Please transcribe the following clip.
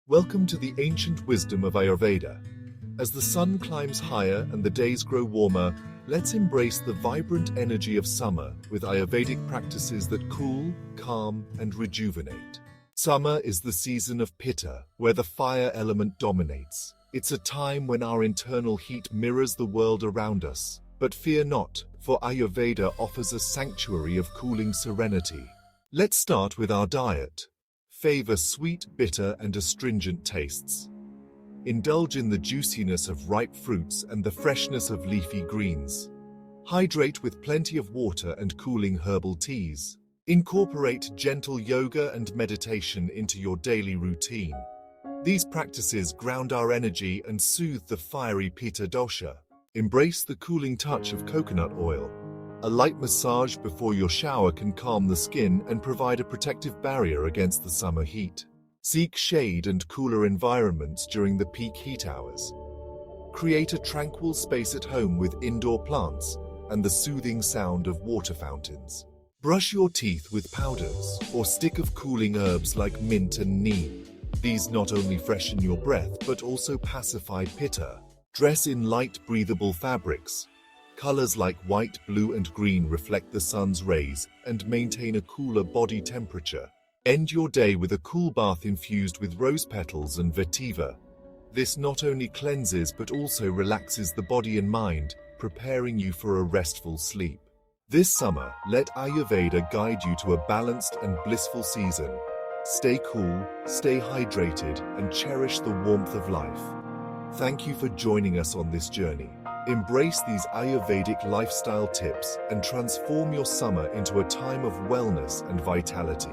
Welcome to the ancient wisdom of Ayurveda. As the sun climbs higher and the days grow warmer, let's embrace the vibrant energy of summer with Ayurvedic practices that cool, calm, and rejuvenate. Summer is the season of Pitta, where the fire element dominates. It's a time when our internal heat mirrors the world around us. But fear not, for Ayurveda offers a sanctuary of cooling serenity. Let's start with our diet. Favor sweet, bitter, and astringent tastes. Indulge in the juiciness of ripe fruits and the freshness of leafy greens. Hydrate with plenty of water and cooling herbal teas. Incorporate gentle yoga and meditation into your daily routine. These practices ground our energy and soothe the fiery Pitta dosha. Embrace the cooling touch of coconut oil. A light massage before your shower can calm the skin and provide a protective barrier against the summer heat. Seek shade and cooler environments during the peak heat hours. Create a tranquil space at home with indoor plants and the soothing sound of water fountains. Brush your teeth with powders or stick of cooling herbs like mint and neem. These not only freshen your breath but also pacify Pitta. Dress in light, breathable fabrics. Colors like white, blue, and green reflect the sun's rays and maintain a cooler body temperature. End your day with a cool bath infused with rose petals and vetiver. This not only cleanses but also relaxes the body and mind, preparing you for a restful sleep. This summer, let Ayurveda guide you to a balanced and blissful season. Stay cool, stay hydrated, and cherish the warmth of life. Thank you for joining us on this journey. Embrace these Ayurvedic lifestyle tips and transform your summer into a time of wellness and vitality.